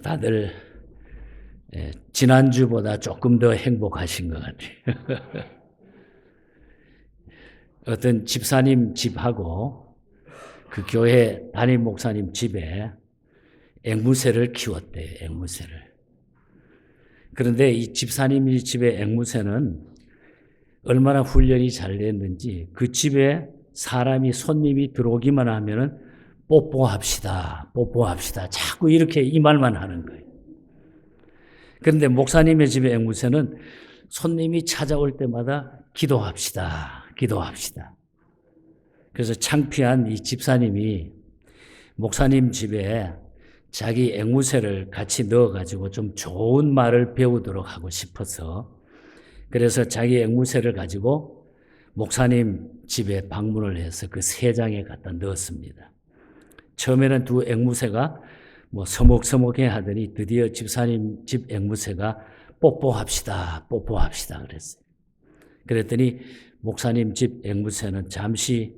다들 지난주보다 조금 더 행복하신 것 같아요. 어떤 집사님 집하고 그 교회 담임 목사님 집에 앵무새를 키웠대요. 앵무새를. 그런데 이 집사님 집의 앵무새는 얼마나 훈련이 잘 됐는지 그 집에 사람이 손님이 들어오기만 하면은 뽀뽀합시다. 뽀뽀합시다. 자꾸 이렇게 이 말만 하는 거예요. 그런데 목사님의 집의 앵무새는 손님이 찾아올 때마다 기도합시다. 기도합시다. 그래서 창피한 이 집사님이 목사님 집에 자기 앵무새를 같이 넣어가지고 좀 좋은 말을 배우도록 하고 싶어서 그래서 자기 앵무새를 가지고 목사님 집에 방문을 해서 그 새장에 갖다 넣었습니다. 처음에는 두 앵무새가 서먹서먹해 하더니 드디어 집사님 집 앵무새가 뽀뽀합시다, 뽀뽀합시다 그랬어요. 그랬더니 목사님 집 앵무새는 잠시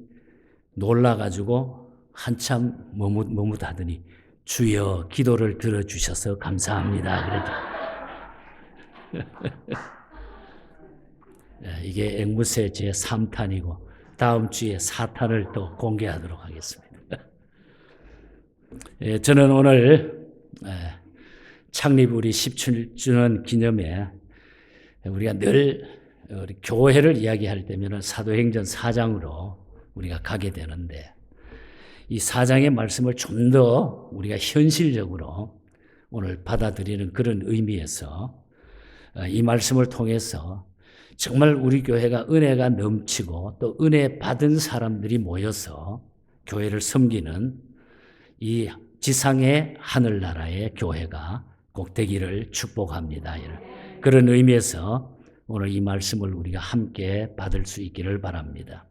놀라가지고 한참 머뭇하더니 주여 기도를 들어주셔서 감사합니다. 이게 앵무새 제 3탄이고 다음 주에 4탄을 또 공개하도록 하겠습니다. 저는 오늘 창립 우리 17주년 기념에 우리가 늘 우리 교회를 이야기할 때면 사도행전 4장으로 우리가 가게 되는데 이 4장의 말씀을 좀 더 우리가 현실적으로 오늘 받아들이는 그런 의미에서 이 말씀을 통해서 정말 우리 교회가 은혜가 넘치고 또 은혜 받은 사람들이 모여서 교회를 섬기는 이 지상의 하늘나라의 교회가 꼭 되기를 축복합니다. 그런 의미에서 오늘 이 말씀을 우리가 함께 받을 수 있기를 바랍니다.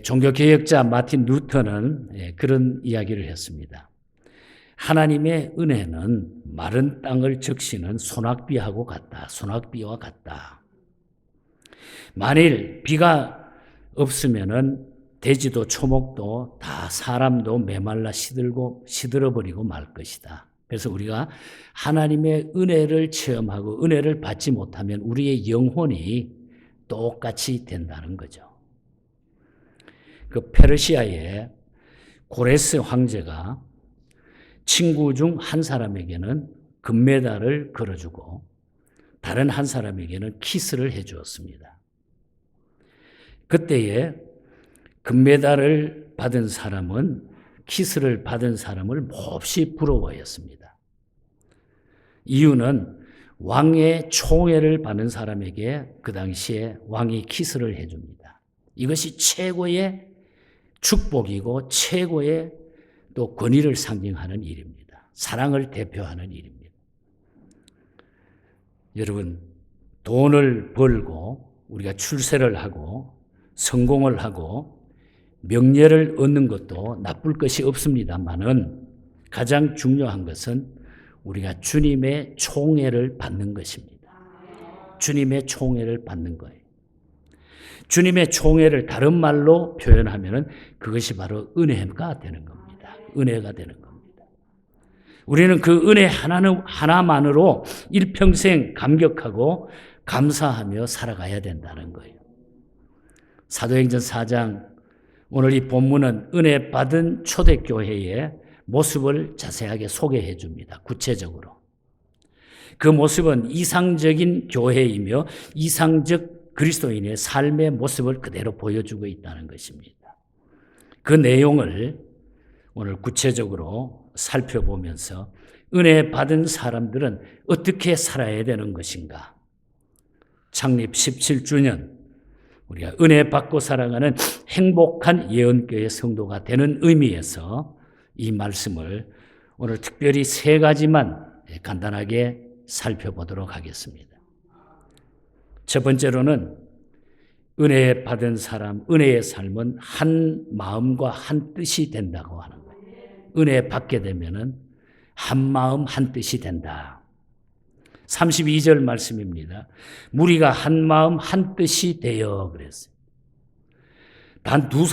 종교개혁자 마틴 루터는 그런 이야기를 했습니다. 하나님의 은혜는 마른 땅을 적시는 소낙비하고 같다. 소낙비와 같다. 만일 비가 없으면은 돼지도 초목도 다 사람도 메말라 시들어버리고 말 것이다. 그래서 우리가 하나님의 은혜를 체험하고 은혜를 받지 못하면 우리의 영혼이 똑같이 된다는 거죠. 그 페르시아의 고레스 황제가 친구 중 한 사람에게는 금메달을 걸어주고 다른 한 사람에게는 키스를 해주었습니다. 그때에 금메달을 받은 사람은 키스를 받은 사람을 몹시 부러워했습니다. 이유는 왕의 총애를 받는 사람에게 그 당시에 왕이 키스를 해줍니다. 이것이 최고의 축복이고 최고의 또 권위를 상징하는 일입니다. 사랑을 대표하는 일입니다. 여러분, 돈을 벌고 우리가 출세를 하고 성공을 하고 명예를 얻는 것도 나쁠 것이 없습니다만은 가장 중요한 것은 우리가 주님의 총애를 받는 것입니다. 주님의 총애를 받는 거예요. 주님의 총애를 다른 말로 표현하면은 그것이 바로 은혜가 되는 겁니다. 은혜가 되는 겁니다. 우리는 그 은혜 하나만으로 일평생 감격하고 감사하며 살아가야 된다는 거예요. 사도행전 4장 오늘 이 본문은 은혜 받은 초대교회의 모습을 자세하게 소개해 줍니다. 구체적으로. 그 모습은 이상적인 교회이며 이상적 그리스도인의 삶의 모습을 그대로 보여주고 있다는 것입니다. 그 내용을 오늘 구체적으로 살펴보면서 은혜 받은 사람들은 어떻게 살아야 되는 것인가? 창립 17주년 우리가 은혜 받고 살아가는 행복한 예언교회 성도가 되는 의미에서 이 말씀을 오늘 특별히 3가지만 간단하게 살펴보도록 하겠습니다. 첫 번째로는 은혜 받은 사람, 은혜의 삶은 한 마음과 한 뜻이 된다고 하는 거예요. 은혜 받게 되면은 한 마음 한 뜻이 된다. 32절 말씀입니다. 무리가 한 마음 한 뜻이 되어 그랬어요. 단 두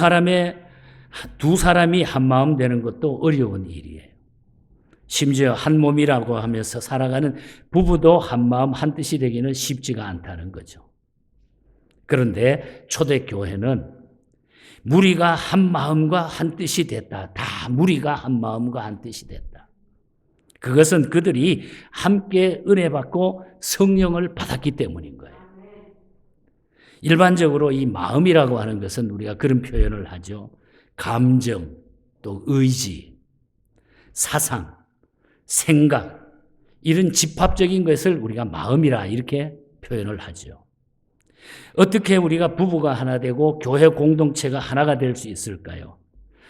사람이 한 마음 되는 것도 어려운 일이에요. 심지어 한 몸이라고 하면서 살아가는 부부도 한 마음 한 뜻이 되기는 쉽지가 않다는 거죠. 그런데 초대교회는 무리가 한 마음과 한 뜻이 됐다. 다 무리가 한 마음과 한 뜻이 됐다. 그것은 그들이 함께 은혜 받고 성령을 받았기 때문인 거예요. 일반적으로 이 마음이라고 하는 것은 우리가 그런 표현을 하죠. 감정, 또 의지, 사상, 생각, 이런 집합적인 것을 우리가 마음이라 이렇게 표현을 하죠. 어떻게 우리가 부부가 하나 되고 교회 공동체가 하나가 될 수 있을까요?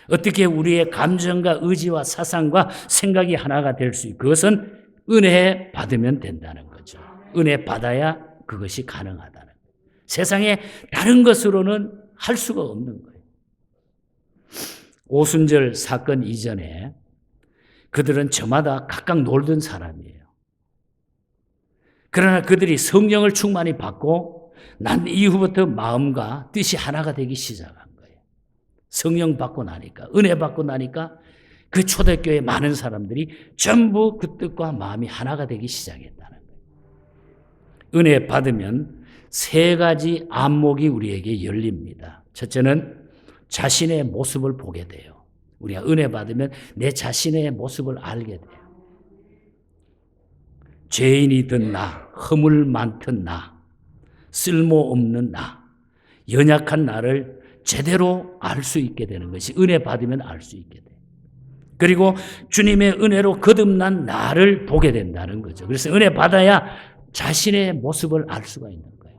어떻게 우리의 감정과 의지와 사상과 생각이 하나가 될 수 있을까요? 그것은 은혜 받으면 된다는 거죠. 은혜 받아야 그것이 가능하다는 거예요. 세상에 다른 것으로는 할 수가 없는 거예요. 오순절 사건 이전에 그들은 저마다 각각 놀던 사람이에요. 그러나 그들이 성령을 충만히 받고 난 이후부터 마음과 뜻이 하나가 되기 시작한 거예요. 성령 받고 나니까, 은혜 받고 나니까 그 초대교회 많은 사람들이 전부 그 뜻과 마음이 하나가 되기 시작했다는 거예요. 은혜 받으면 세 가지 안목이 우리에게 열립니다. 첫째는 자신의 모습을 보게 돼요. 우리가 은혜 받으면 내 자신의 모습을 알게 돼요. 죄인이든 나, 허물 많던 나, 쓸모없는 나, 연약한 나를 제대로 알 수 있게 되는 것이 은혜 받으면 알 수 있게 돼요. 그리고 주님의 은혜로 거듭난 나를 보게 된다는 거죠. 그래서 은혜 받아야 자신의 모습을 알 수가 있는 거예요.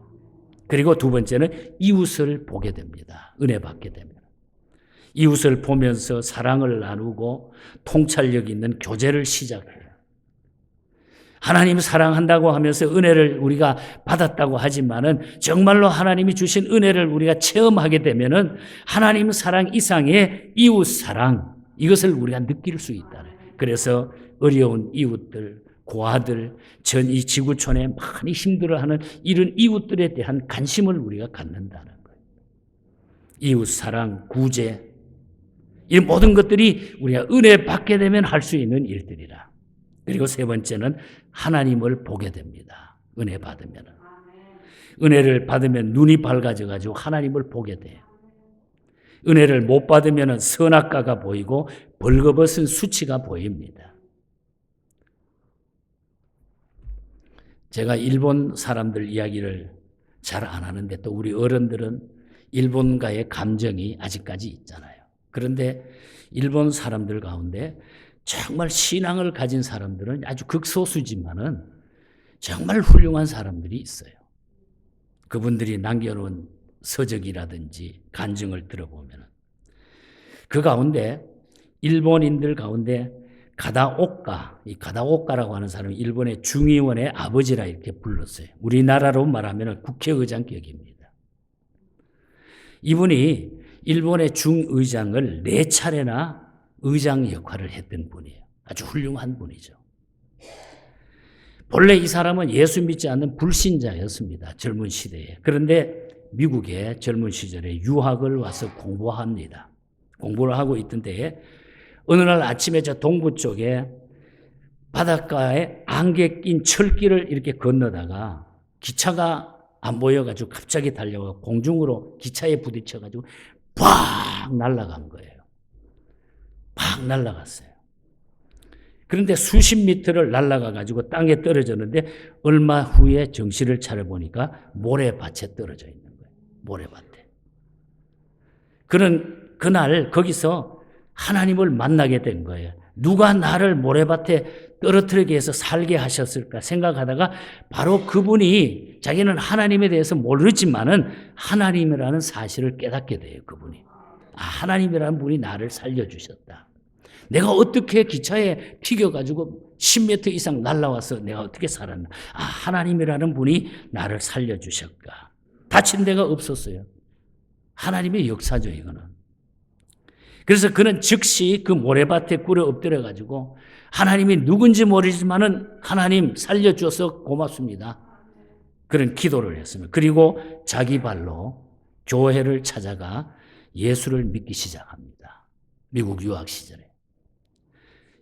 그리고 두 번째는 이웃을 보게 됩니다. 은혜 받게 되면. 이웃을 보면서 사랑을 나누고 통찰력 있는 교제를 시작해요. 하나님 사랑한다고 하면서 은혜를 우리가 받았다고 하지만은 정말로 하나님이 주신 은혜를 우리가 체험하게 되면은 하나님 사랑 이상의 이웃 사랑, 이것을 우리가 느낄 수 있다는. 그래서 어려운 이웃들, 고아들, 전 이 지구촌에 많이 힘들어하는 이런 이웃들에 대한 관심을 우리가 갖는다는 거예요. 이웃 사랑, 구제, 이 모든 것들이 우리가 은혜 받게 되면 할 수 있는 일들이라. 그리고 세 번째는 하나님을 보게 됩니다. 은혜 받으면. 은혜를 받으면 눈이 밝아져 가지고 하나님을 보게 돼요. 은혜를 못 받으면 선악과가 보이고 벌거벗은 수치가 보입니다. 제가 일본 사람들 이야기를 잘 안 하는데 또 우리 어른들은 일본과의 감정이 아직까지 있잖아요. 그런데 일본 사람들 가운데 정말 신앙을 가진 사람들은 아주 극소수지만은 정말 훌륭한 사람들이 있어요. 그분들이 남겨놓은 서적이라든지 간증을 들어보면 그 가운데 일본인들 가운데 가다오카, 이 가다오카라고 하는 사람이 일본의 중의원의 아버지라 이렇게 불렀어요. 우리나라로 말하면 국회의장격입니다. 이분이 일본의 중의장을 4차례나 의장 역할을 했던 분이에요. 아주 훌륭한 분이죠. 본래 이 사람은 예수 믿지 않는 불신자였습니다. 젊은 시대에. 그런데 미국에 젊은 시절에 유학을 와서 공부합니다. 공부를 하고 있던 때에 어느 날 아침에 저 동부 쪽에 바닷가에 안개 낀 철길을 이렇게 건너다가 기차가 안 보여가지고 갑자기 달려가 공중으로 기차에 부딪혀가지고 팍 날아간 거예요. 팍 날아갔어요. 그런데 수십 미터를 날아가가지고 땅에 떨어졌는데 얼마 후에 정신을 차려보니까 모래밭에 떨어져 있는 거예요. 모래밭에. 그날 거기서 하나님을 만나게 된 거예요. 누가 나를 모래밭에 떨어뜨리게 해서 살게 하셨을까 생각하다가 바로 그분이 자기는 하나님에 대해서 모르지만은 하나님이라는 사실을 깨닫게 돼요. 그분이. 아, 하나님이라는 분이 나를 살려주셨다. 내가 어떻게 기차에 튀겨가지고 10m 이상 날아와서 내가 어떻게 살았나. 아, 하나님이라는 분이 나를 살려주셨까. 다친 데가 없었어요. 하나님의 역사죠, 이거는. 그래서 그는 즉시 그 모래밭에 꿇어 엎드려가지고 하나님이 누군지 모르지만은 하나님 살려주셔서 고맙습니다. 그런 기도를 했습니다. 그리고 자기 발로 교회를 찾아가 예수를 믿기 시작합니다. 미국 유학 시절에.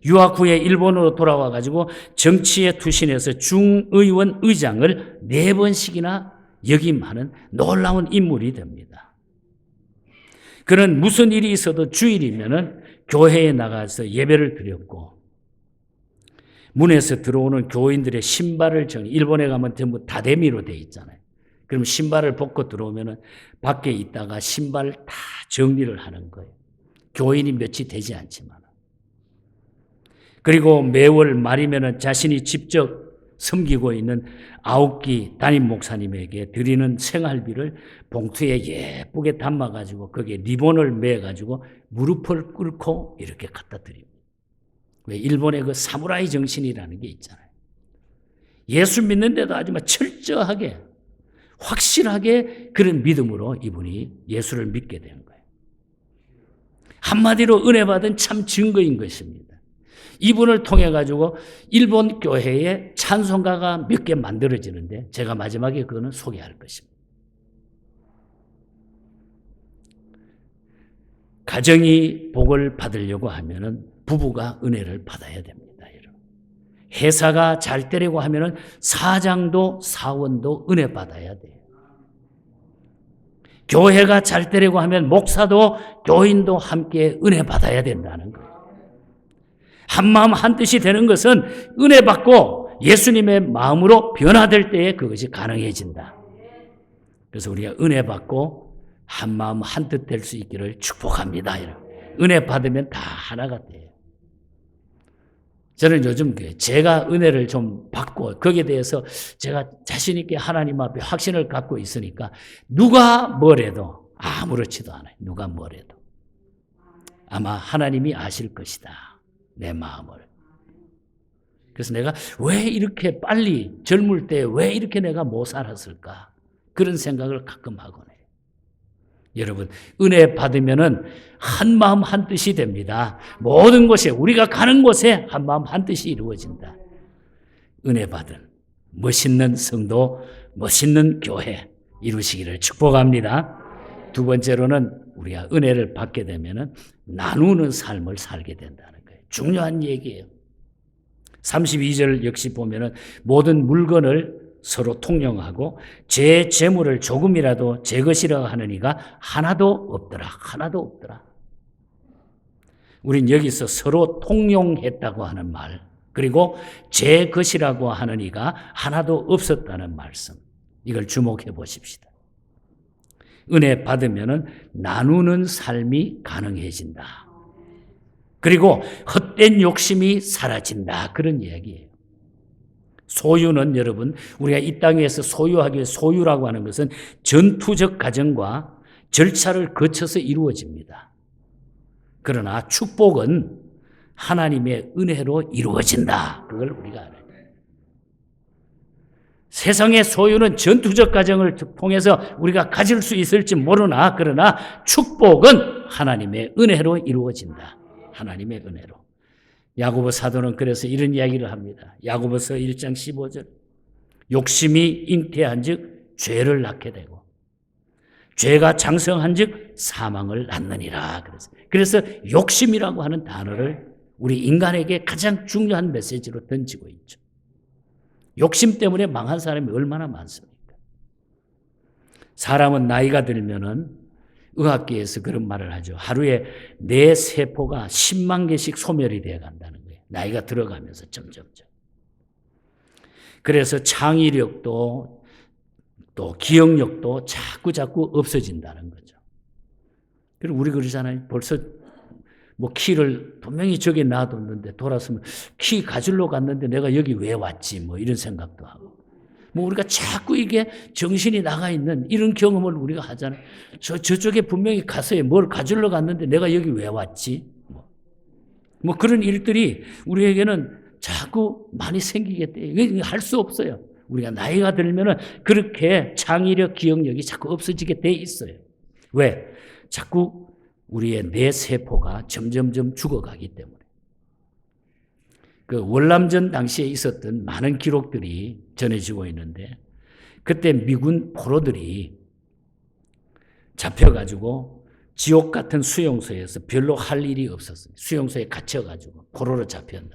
유학 후에 일본으로 돌아와 가지고 정치에 투신해서 중의원 의장을 4번씩이나 역임하는 놀라운 인물이 됩니다. 그는 무슨 일이 있어도 주일이면은 교회에 나가서 예배를 드렸고, 문에서 들어오는 교인들의 신발을 일본에 가면 전부 다대미로 돼 있잖아요. 그럼 신발을 벗고 들어오면은 밖에 있다가 신발 다 정리를 하는 거예요. 교인이 몇이 되지 않지만. 그리고 매월 말이면은 자신이 직접 섬기고 있는 아홉기 담임 목사님에게 드리는 생활비를 봉투에 예쁘게 담아가지고 거기에 리본을 매가지고 무릎을 꿇고 이렇게 갖다 드립니다. 왜? 일본의 그 사무라이 정신이라는 게 있잖아요. 예수 믿는데도 아주 철저하게, 확실하게 그런 믿음으로 이분이 예수를 믿게 된 거예요. 한마디로 은혜 받은 참 증거인 것입니다. 이분을 통해 가지고 일본 교회에 찬송가가 몇 개 만들어지는데 제가 마지막에 그거는 소개할 것입니다. 가정이 복을 받으려고 하면은 부부가 은혜를 받아야 됩니다. 여러분. 회사가 잘 되려고 하면은 사장도 사원도 은혜 받아야 돼요. 교회가 잘 되려고 하면 목사도 교인도 함께 은혜 받아야 된다는 거예요. 한마음 한뜻이 되는 것은 은혜 받고 예수님의 마음으로 변화될 때에 그것이 가능해진다. 그래서 우리가 은혜 받고 한마음 한뜻 될 수 있기를 축복합니다. 은혜 받으면 다 하나가 돼요. 저는 요즘 제가 은혜를 좀 받고 거기에 대해서 제가 자신 있게 하나님 앞에 확신을 갖고 있으니까 누가 뭐래도 아무렇지도 않아요. 누가 뭐래도. 아마 하나님이 아실 것이다. 내 마음을. 그래서 내가 왜 이렇게 빨리 젊을 때 왜 이렇게 내가 못 살았을까? 그런 생각을 가끔 하곤 해요. 여러분, 은혜 받으면은 한 마음 한 뜻이 됩니다. 모든 곳에, 우리가 가는 곳에 한 마음 한 뜻이 이루어진다. 은혜 받은 멋있는 성도, 멋있는 교회 이루시기를 축복합니다. 두 번째로는 우리가 은혜를 받게 되면은 나누는 삶을 살게 된다는 거예요. 중요한 얘기예요. 32절 역시 보면은 모든 물건을 서로 통용하고 제 재물을 조금이라도 제 것이라 하는 이가 하나도 없더라. 하나도 없더라. 우린 여기서 서로 통용했다고 하는 말, 그리고 제 것이라고 하는 이가 하나도 없었다는 말씀, 이걸 주목해 보십시다. 은혜 받으면은 나누는 삶이 가능해진다. 그리고 헛된 욕심이 사라진다. 그런 이야기예요. 소유는 여러분, 우리가 이 땅에서 소유하기 위해 소유라고 하는 것은 전투적 과정과 절차를 거쳐서 이루어집니다. 그러나 축복은 하나님의 은혜로 이루어진다. 그걸 우리가 알아야 돼요. 세상의 소유는 전투적 과정을 통해서 우리가 가질 수 있을지 모르나, 그러나 축복은 하나님의 은혜로 이루어진다. 하나님의 은혜로. 야고보 사도는 그래서 이런 이야기를 합니다. 야고보서 1장 15절. 욕심이 잉태한즉 죄를 낳게 되고 죄가 장성한즉 사망을 낳느니라. 그래서 욕심이라고 하는 단어를 우리 인간에게 가장 중요한 메시지로 던지고 있죠. 욕심 때문에 망한 사람이 얼마나 많습니까? 사람은 나이가 들면은 의학계에서 그런 말을 하죠. 하루에 뇌 세포가 10만 개씩 소멸이 되어 간다는 거예요. 나이가 들어가면서 점점점. 그래서 창의력도 또 기억력도 자꾸 없어진다는 거죠. 그리고 우리 그러잖아요. 벌써 뭐 키를 분명히 저기 놔뒀는데 돌아서면 키 가지러 갔는데 내가 여기 왜 왔지? 뭐 이런 생각도 하고. 뭐 우리가 자꾸 이게 정신이 나가 있는 이런 경험을 우리가 하잖아요. 저쪽에 분명히 가서 뭘 가지러 갔는데 내가 여기 왜 왔지? 뭐 그런 일들이 우리에게는 자꾸 많이 생기게 돼요. 할 수 없어요. 우리가 나이가 들면은 그렇게 창의력, 기억력이 자꾸 없어지게 돼 있어요. 왜? 자꾸 우리의 뇌 세포가 점점점 죽어가기 때문에. 그 월남전 당시에 있었던 많은 기록들이 전해지고 있는데, 그때 미군 포로들이 잡혀가지고 지옥 같은 수용소에서 별로 할 일이 없었어요. 수용소에 갇혀가지고 포로로 잡혔는데.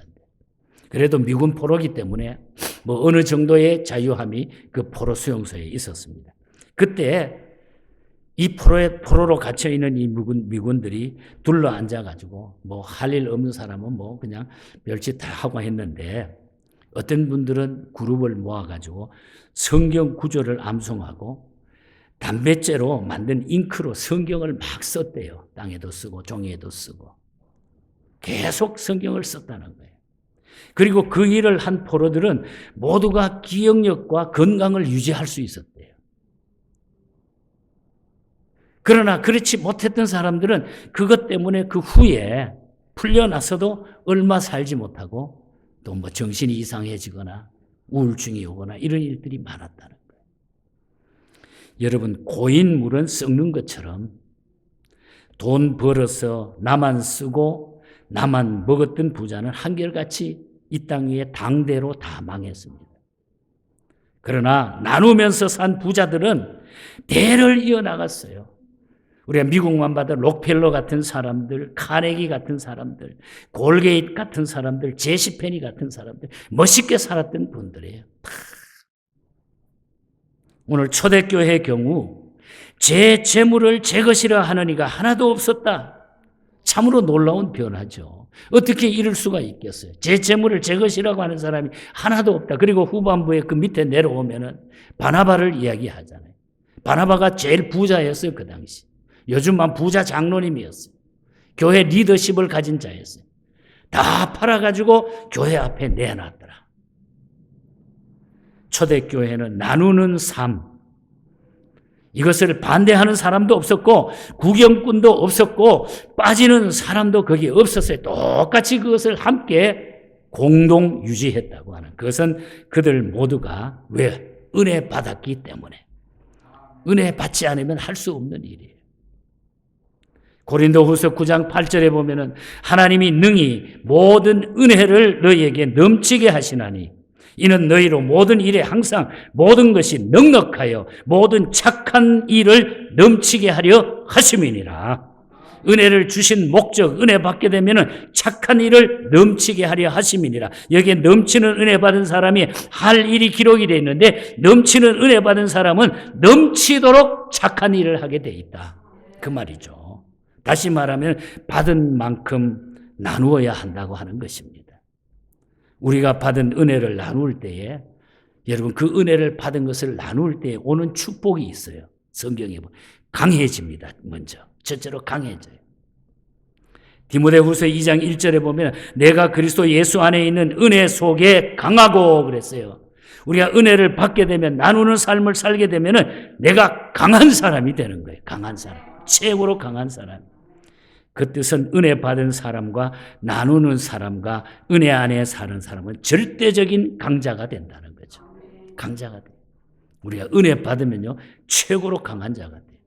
그래도 미군 포로기 때문에 뭐 어느 정도의 자유함이 그 포로 수용소에 있었습니다. 그때 이 포로로 갇혀있는 이 미군들이 둘러 앉아가지고 뭐 할 일 없는 사람은 뭐 그냥 별짓 다 하고 했는데 어떤 분들은 그룹을 모아가지고 성경 구절을 암송하고 담뱃재로 만든 잉크로 성경을 막 썼대요. 땅에도 쓰고 종이에도 쓰고. 계속 성경을 썼다는 거예요. 그리고 그 일을 한 포로들은 모두가 기억력과 건강을 유지할 수 있었대요. 그러나 그렇지 못했던 사람들은 그것 때문에 그 후에 풀려나서도 얼마 살지 못하고 또 뭐 정신이 이상해지거나 우울증이 오거나 이런 일들이 많았다는 거예요. 여러분, 고인물은 썩는 것처럼 돈 벌어서 나만 쓰고 나만 먹었던 부자는 한결같이 이 땅 위에 당대로 다 망했습니다. 그러나 나누면서 산 부자들은 대를 이어나갔어요. 우리가 미국만 봐도 록펠러 같은 사람들, 카네기 같은 사람들, 골게이트 같은 사람들, 제시페니 같은 사람들, 멋있게 살았던 분들이에요. 오늘 초대교회의 경우 제 재물을 제 것이라 하는 이가 하나도 없었다. 참으로 놀라운 변화죠. 어떻게 이럴 수가 있겠어요? 제 재물을 제 것이라고 하는 사람이 하나도 없다. 그리고 후반부에 그 밑에 내려오면은 바나바를 이야기하잖아요. 바나바가 제일 부자였어요, 그 당시. 요즘만 부자 장로님이었어요. 교회 리더십을 가진 자였어요. 다 팔아가지고 교회 앞에 내놨더라. 초대교회는 나누는 삶, 이것을 반대하는 사람도 없었고 구경꾼도 없었고 빠지는 사람도 거기 없었어요. 똑같이 그것을 함께 공동 유지했다고 하는, 그것은 그들 모두가 왜? 은혜 받았기 때문에. 은혜 받지 않으면 할 수 없는 일이에요. 고린도후서 9장 8절에 보면은 하나님이 능히 모든 은혜를 너희에게 넘치게 하시나니 이는 너희로 모든 일에 항상 모든 것이 넉넉하여 모든 착한 일을 넘치게 하려 하심이니라. 은혜를 주신 목적, 은혜 받게 되면은 착한 일을 넘치게 하려 하심이니라. 여기에 넘치는 은혜 받은 사람이 할 일이 기록이 되어 있는데 넘치는 은혜 받은 사람은 넘치도록 착한 일을 하게 돼 있다. 그 말이죠. 다시 말하면 받은 만큼 나누어야 한다고 하는 것입니다. 우리가 받은 은혜를 나눌 때에, 여러분, 그 은혜를 받은 것을 나눌 때에 오는 축복이 있어요. 성경에 보면 강해집니다. 먼저 첫째로 강해져요. 디모데후서 2장 1절에 보면 내가 그리스도 예수 안에 있는 은혜 속에 강하고 그랬어요. 우리가 은혜를 받게 되면, 나누는 삶을 살게 되면은 내가 강한 사람이 되는 거예요. 강한 사람, 최고로 강한 사람. 그 뜻은 은혜 받은 사람과 나누는 사람과 은혜 안에 사는 사람은 절대적인 강자가 된다는 거죠. 강자가 돼요. 우리가 은혜 받으면요, 최고로 강한 자가 돼요.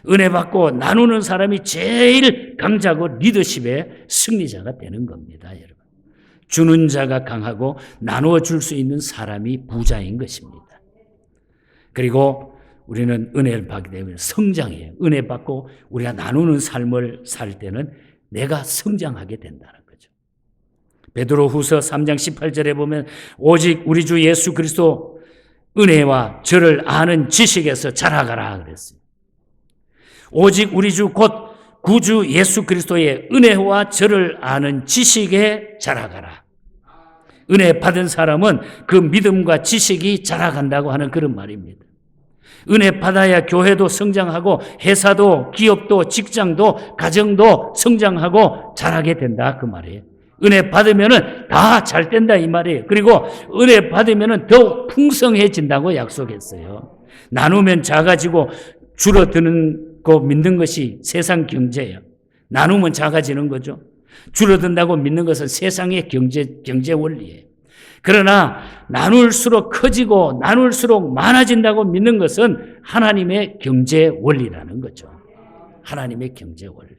은혜 받고 나누는 사람이 제일 강자고 리더십의 승리자가 되는 겁니다, 여러분. 주는 자가 강하고 나누어 줄 수 있는 사람이 부자인 것입니다. 그리고 우리는 은혜를 받게 되면 성장해요. 은혜 받고 우리가 나누는 삶을 살 때는 내가 성장하게 된다는 거죠. 베드로후서 3장 18절에 보면 오직 우리 주 예수 그리스도 은혜와 저를 아는 지식에서 자라가라 그랬어요. 오직 우리 주 곧 구주 예수 그리스도의 은혜와 저를 아는 지식에 자라가라. 은혜 받은 사람은 그 믿음과 지식이 자라간다고 하는 그런 말입니다. 은혜 받아야 교회도 성장하고 회사도 기업도 직장도 가정도 성장하고 잘하게 된다 그 말이에요. 은혜 받으면은 다 잘 된다 이 말이에요. 그리고 은혜 받으면은 더욱 풍성해진다고 약속했어요. 나누면 작아지고 줄어드는 거 믿는 것이 세상 경제예요. 나누면 작아지는 거죠. 줄어든다고 믿는 것은 세상의 경제 원리예요. 그러나 나눌수록 커지고 나눌수록 많아진다고 믿는 것은 하나님의 경제 원리라는 거죠. 하나님의 경제 원리.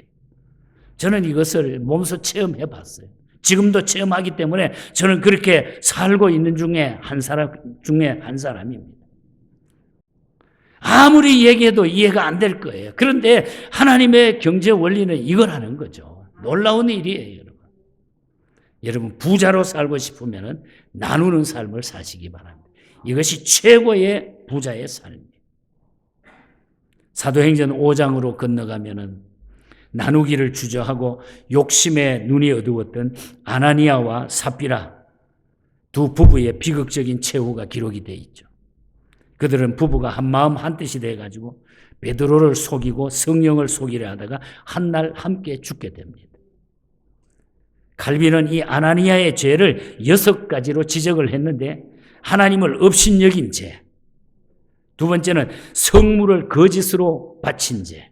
저는 이것을 몸소 체험해 봤어요. 지금도 체험하기 때문에 저는 그렇게 살고 있는 중에 한 사람입니다. 아무리 얘기해도 이해가 안 될 거예요. 그런데 하나님의 경제 원리는 이거라는 거죠. 놀라운 일이에요, 여러분. 여러분, 부자로 살고 싶으면 나누는 삶을 사시기 바랍니다. 이것이 최고의 부자의 삶이에요. 사도행전 5장으로 건너가면은 나누기를 주저하고 욕심에 눈이 어두웠던 아나니아와 삽비라 두 부부의 비극적인 최후가 기록이 되어 있죠. 그들은 부부가 한마음 한뜻이 돼가지고 베드로를 속이고 성령을 속이려 하다가 한날 함께 죽게 됩니다. 칼빈은 이 아나니아의 죄를 6가지로 지적을 했는데, 하나님을 업신여긴 죄, 두 번째는 성물을 거짓으로 바친 죄,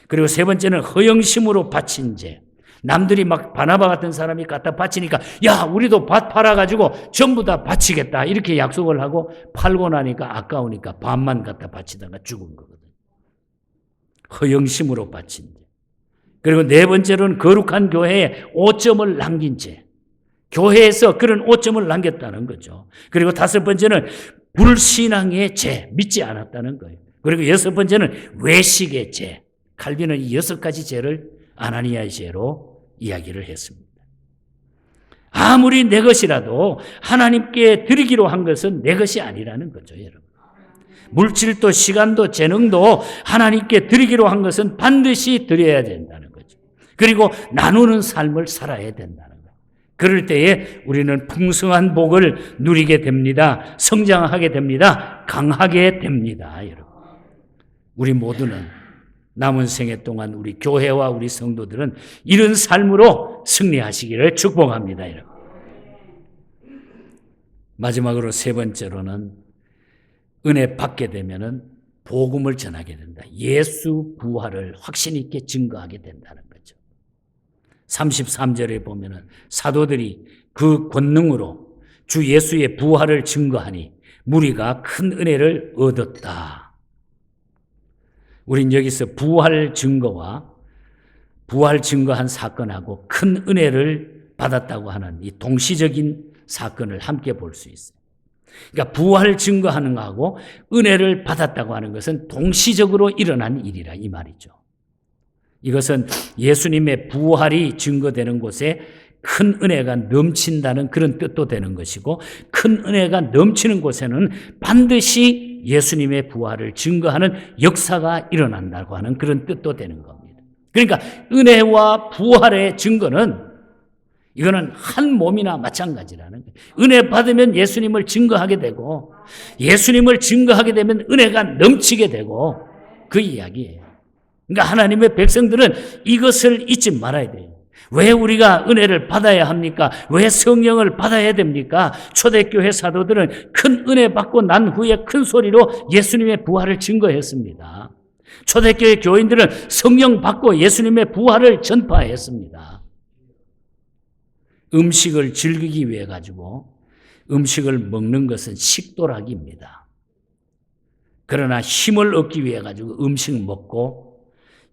그리고 세 번째는 허영심으로 바친 죄. 남들이 막 바나바 같은 사람이 갖다 바치니까 야, 우리도 밭 팔아가지고 전부 다 바치겠다 이렇게 약속을 하고 팔고 나니까 아까우니까 반만 갖다 바치다가 죽은 거거든. 허영심으로 바친 죄. 그리고 네 번째로는 거룩한 교회에 오점을 남긴 죄. 교회에서 그런 오점을 남겼다는 거죠. 그리고 다섯 번째는 불신앙의 죄, 믿지 않았다는 거예요. 그리고 여섯 번째는 외식의 죄. 칼빈은 이 6가지 죄를 아나니아의 죄로 이야기를 했습니다. 아무리 내 것이라도 하나님께 드리기로 한 것은 내 것이 아니라는 거죠, 여러분. 물질도 시간도 재능도 하나님께 드리기로 한 것은 반드시 드려야 된다는 거죠. 그리고 나누는 삶을 살아야 된다는 거예요. 그럴 때에 우리는 풍성한 복을 누리게 됩니다. 성장하게 됩니다. 강하게 됩니다, 여러분. 우리 모두는 남은 생애 동안 우리 교회와 우리 성도들은 이런 삶으로 승리하시기를 축복합니다, 여러분. 마지막으로 세 번째로는 은혜 받게 되면은 복음을 전하게 된다. 예수 부활을 확신 있게 증거하게 된다는 거죠. 33절에 보면은 사도들이 그 권능으로 주 예수의 부활을 증거하니 무리가 큰 은혜를 얻었다. 우린 여기서 부활 증거와 부활 증거한 사건하고 큰 은혜를 받았다고 하는 이 동시적인 사건을 함께 볼 수 있어요. 그러니까 부활 증거하는 거하고 은혜를 받았다고 하는 것은 동시적으로 일어난 일이라 이 말이죠. 이것은 예수님의 부활이 증거되는 곳에 큰 은혜가 넘친다는 그런 뜻도 되는 것이고, 큰 은혜가 넘치는 곳에는 반드시 예수님의 부활을 증거하는 역사가 일어난다고 하는 그런 뜻도 되는 겁니다. 그러니까 은혜와 부활의 증거는 이거는 한 몸이나 마찬가지라는 거예요. 은혜 받으면 예수님을 증거하게 되고, 예수님을 증거하게 되면 은혜가 넘치게 되고, 그 이야기예요. 그러니까 하나님의 백성들은 이것을 잊지 말아야 돼요. 왜 우리가 은혜를 받아야 합니까? 왜 성령을 받아야 됩니까? 초대교회 사도들은 큰 은혜 받고 난 후에 큰 소리로 예수님의 부활을 증거했습니다. 초대교회 교인들은 성령 받고 예수님의 부활을 전파했습니다. 음식을 즐기기 위해 가지고 음식을 먹는 것은 식도락입니다. 그러나 힘을 얻기 위해 가지고 음식 먹고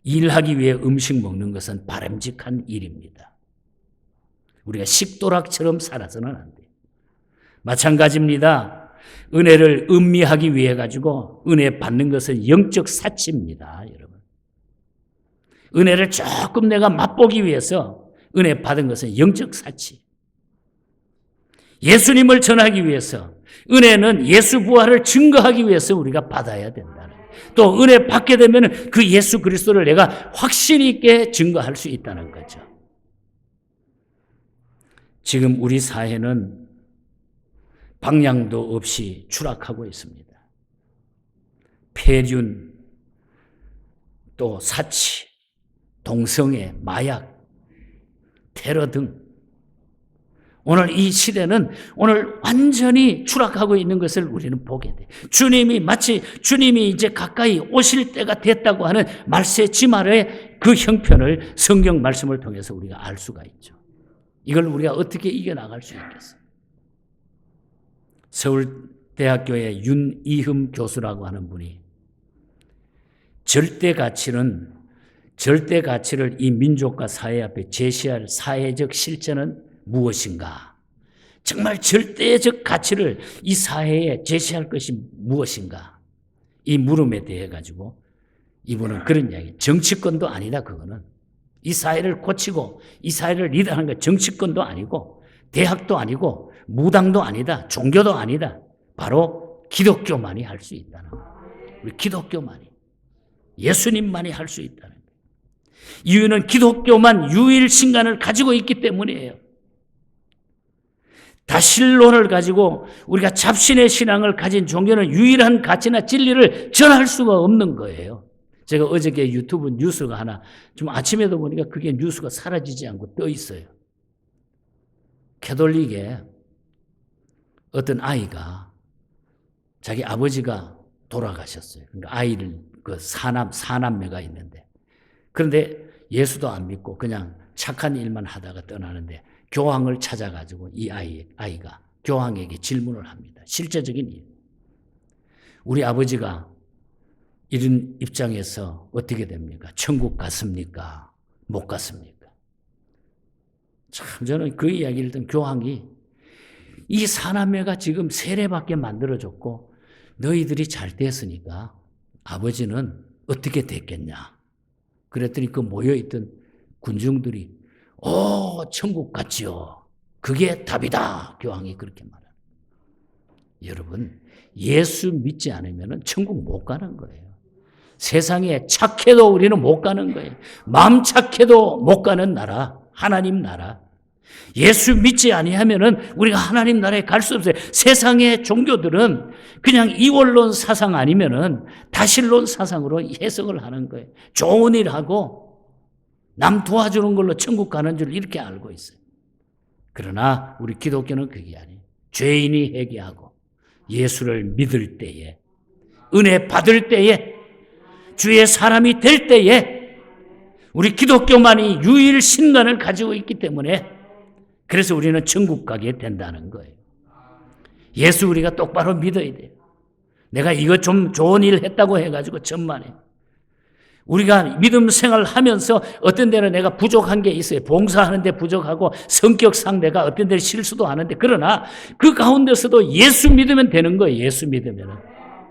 일하기 위해 음식 먹는 것은 바람직한 일입니다. 우리가 식도락처럼 살아서는 안 돼요. 마찬가지입니다. 은혜를 음미하기 위해 가지고 은혜 받는 것은 영적 사치입니다, 여러분. 은혜를 조금 내가 맛보기 위해서 은혜 받은 것은 영적 사치. 예수님을 전하기 위해서, 은혜는 예수 부활을 증거하기 위해서 우리가 받아야 된다는 거예요. 또 은혜 받게 되면 그 예수 그리스도를 내가 확신 있게 증거할 수 있다는 거죠. 지금 우리 사회는 방향도 없이 추락하고 있습니다. 폐륜, 또 사치, 동성애, 마약, 테러 등 오늘 이 시대는 오늘 완전히 추락하고 있는 것을 우리는 보게 돼. 마치 주님이 이제 가까이 오실 때가 됐다고 하는 말세 지말의 그 형편을 성경 말씀을 통해서 우리가 알 수가 있죠. 이걸 우리가 어떻게 이겨나갈 수 있겠어요? 서울대학교의 윤이흠 교수라고 하는 분이 절대 가치를 이 민족과 사회 앞에 제시할 사회적 실천은 무엇인가? 정말 절대적 가치를 이 사회에 제시할 것이 무엇인가? 이 물음에 대해 가지고 이분은 그런 이야기. 정치권도 아니다 그거는. 이 사회를 고치고 이 사회를 리드하는 건 정치권도 아니고 대학도 아니고 무당도 아니다. 종교도 아니다. 바로 기독교만이 할 수 있다는 거예요. 우리 기독교만이. 예수님만이 할 수 있다는 거예요. 이유는 기독교만 유일신간을 가지고 있기 때문이에요. 다신론을 가지고 우리가 잡신의 신앙을 가진 종교는 유일한 가치나 진리를 전할 수가 없는 거예요. 제가 어저께 유튜브 뉴스가 하나 좀 아침에도 보니까 그게 뉴스가 사라지지 않고 떠 있어요. 캐톨릭에 어떤 아이가 자기 아버지가 돌아가셨어요. 그러니까 아이를 그 사남매가 있는데 그런데 예수도 안 믿고 그냥 착한 일만 하다가 떠나는데 교황을 찾아가지고 이 아이가 교황에게 질문을 합니다. 실제적인 일. 우리 아버지가 이런 입장에서 어떻게 됩니까? 천국 갔습니까? 못 갔습니까? 참 저는 그 이야기를 듣는 교황이 이 사남매가 지금 세례받게 만들어줬고 너희들이 잘 됐으니까 아버지는 어떻게 됐겠냐? 그랬더니 그 모여있던 군중들이 천국 갔지요. 그게 답이다. 교황이 그렇게 말합니다. 여러분 예수 믿지 않으면 천국 못 가는 거예요. 세상에 착해도 우리는 못 가는 거예요. 마음 착해도 못 가는 나라, 하나님 나라. 예수 믿지 아니하면은 우리가 하나님 나라에 갈 수 없어요. 세상의 종교들은 그냥 이원론 사상 아니면은 다신론 사상으로 해석을 하는 거예요. 좋은 일 하고 남 도와주는 걸로 천국 가는 줄 이렇게 알고 있어요. 그러나 우리 기독교는 그게 아니에요. 죄인이 회개하고 예수를 믿을 때에, 은혜 받을 때에, 주의 사람이 될 때에 우리 기독교만이 유일 신간을 가지고 있기 때문에 그래서 우리는 천국 가게 된다는 거예요. 예수 우리가 똑바로 믿어야 돼요. 내가 이거 좀 좋은 일 했다고 해가지고 천만에. 우리가 믿음 생활을 하면서 어떤 데는 내가 부족한 게 있어요. 봉사하는 데 부족하고 성격상 내가 어떤 데는 실수도 하는데 그러나 그 가운데서도 예수 믿으면 되는 거예요. 예수 믿으면.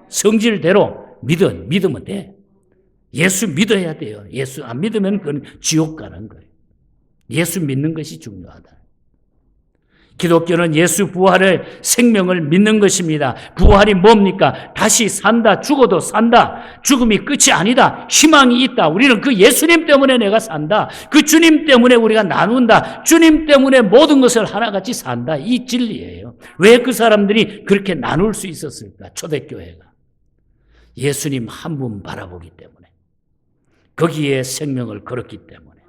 성질대로 믿으면 돼. 예수 믿어야 돼요. 예수 안 믿으면 그건 지옥 가는 거예요. 예수 믿는 것이 중요하다. 기독교는 예수 부활을 생명을 믿는 것입니다. 부활이 뭡니까? 다시 산다. 죽어도 산다. 죽음이 끝이 아니다. 희망이 있다. 우리는 그 예수님 때문에 내가 산다. 그 주님 때문에 우리가 나눈다. 주님 때문에 모든 것을 하나같이 산다. 이 진리예요. 왜 그 사람들이 그렇게 나눌 수 있었을까? 초대교회가. 예수님 한 분 바라보기 때문에. 거기에 생명을 걸었기 때문에.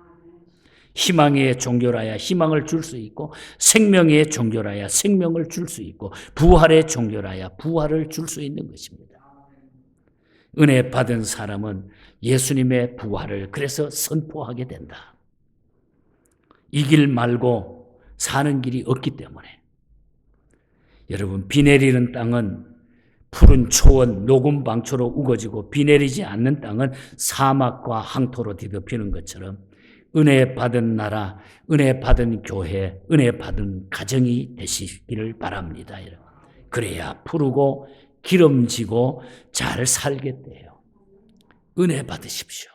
희망의 종교라야 희망을 줄 수 있고 생명의 종교라야 생명을 줄 수 있고 부활의 종교라야 부활을 줄 수 있는 것입니다. 은혜 받은 사람은 예수님의 부활을 그래서 선포하게 된다. 이 길 말고 사는 길이 없기 때문에. 여러분 비 내리는 땅은 푸른 초원 녹음 방초로 우거지고 비 내리지 않는 땅은 사막과 항토로 뒤덮이는 것처럼 은혜 받은 나라, 은혜 받은 교회, 은혜 받은 가정이 되시기를 바랍니다. 여러분. 그래야 푸르고 기름지고 잘 살게 돼요. 은혜 받으십시오.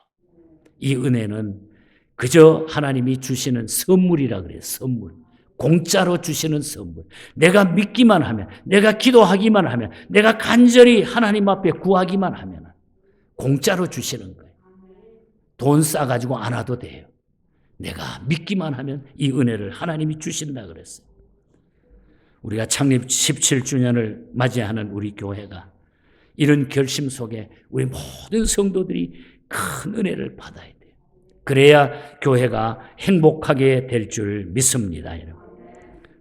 이 은혜는 그저 하나님이 주시는 선물이라 그래요. 선물. 공짜로 주시는 선물. 내가 믿기만 하면, 내가 기도하기만 하면, 내가 간절히 하나님 앞에 구하기만 하면 공짜로 주시는 거예요. 돈 싸가지고 안 와도 돼요. 내가 믿기만 하면 이 은혜를 하나님이 주신다 그랬어요. 우리가 창립 17주년을 맞이하는 우리 교회가 이런 결심 속에 우리 모든 성도들이 큰 은혜를 받아야 돼요. 그래야 교회가 행복하게 될 줄 믿습니다. 여러분.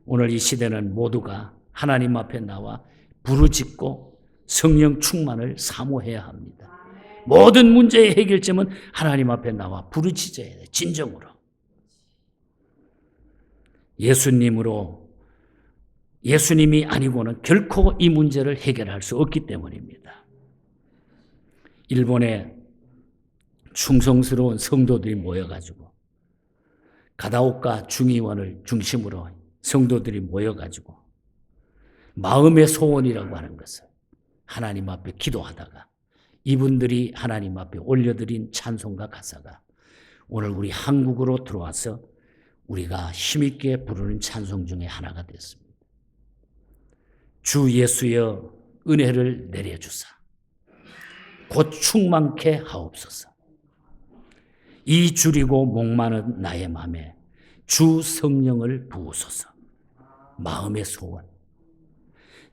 오늘 이 시대는 모두가 하나님 앞에 나와 부르짖고 성령 충만을 사모해야 합니다. 모든 문제의 해결점은 하나님 앞에 나와 부르짖어야 돼요. 진정으로. 예수님이 아니고는 결코 이 문제를 해결할 수 없기 때문입니다. 일본에 충성스러운 성도들이 모여가지고 가다오카 중의원을 중심으로 성도들이 모여가지고 마음의 소원이라고 하는 것을 하나님 앞에 기도하다가 이분들이 하나님 앞에 올려드린 찬송가 가사가 오늘 우리 한국으로 들어와서 우리가 힘있게 부르는 찬송 중에 하나가 됐습니다. 주 예수여 은혜를 내려주사 곧 충만케 하옵소서. 이 줄이고 목마른 나의 마음에 주 성령을 부으소서. 마음의 소원.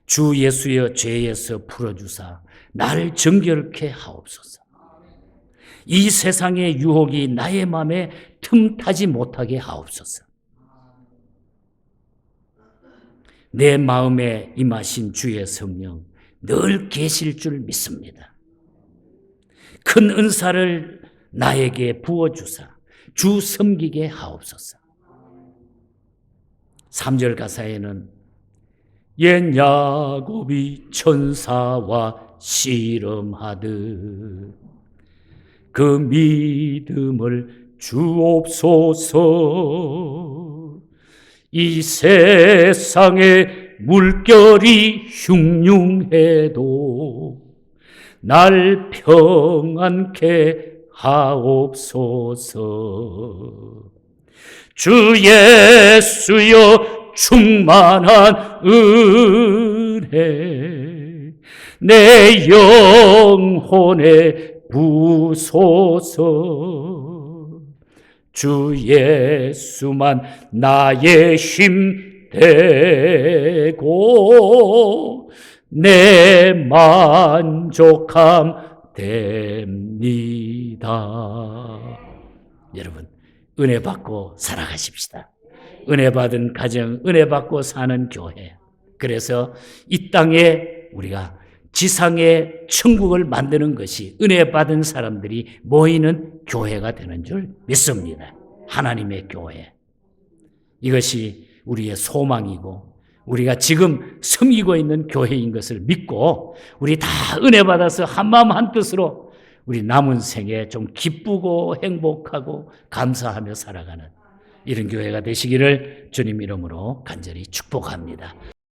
주 예수여 죄에서 풀어주사 나를 정결케 하옵소서. 이 세상의 유혹이 나의 마음에 틈타지 못하게 하옵소서. 내 마음에 임하신 주의 성령 늘 계실 줄 믿습니다. 큰 은사를 나에게 부어주사 주 섬기게 하옵소서. 3절 가사에는 옛 야곱이 천사와 씨름하듯 그 믿음을 주옵소서. 이 세상에 물결이 흉흉해도 날 평안케 하옵소서. 주 예수여 충만한 은혜 내 영혼에 부소서. 주 예수만 나의 힘 되고 내 만족함 됩니다. 여러분 은혜 받고 살아가십시다. 은혜 받은 가정, 은혜 받고 사는 교회. 그래서 이 땅에 우리가 지상의 천국을 만드는 것이 은혜 받은 사람들이 모이는 교회가 되는 줄 믿습니다. 하나님의 교회. 이것이 우리의 소망이고 우리가 지금 섬기고 있는 교회인 것을 믿고 우리 다 은혜 받아서 한마음 한뜻으로 우리 남은 생에 좀 기쁘고 행복하고 감사하며 살아가는 이런 교회가 되시기를 주님 이름으로 간절히 축복합니다.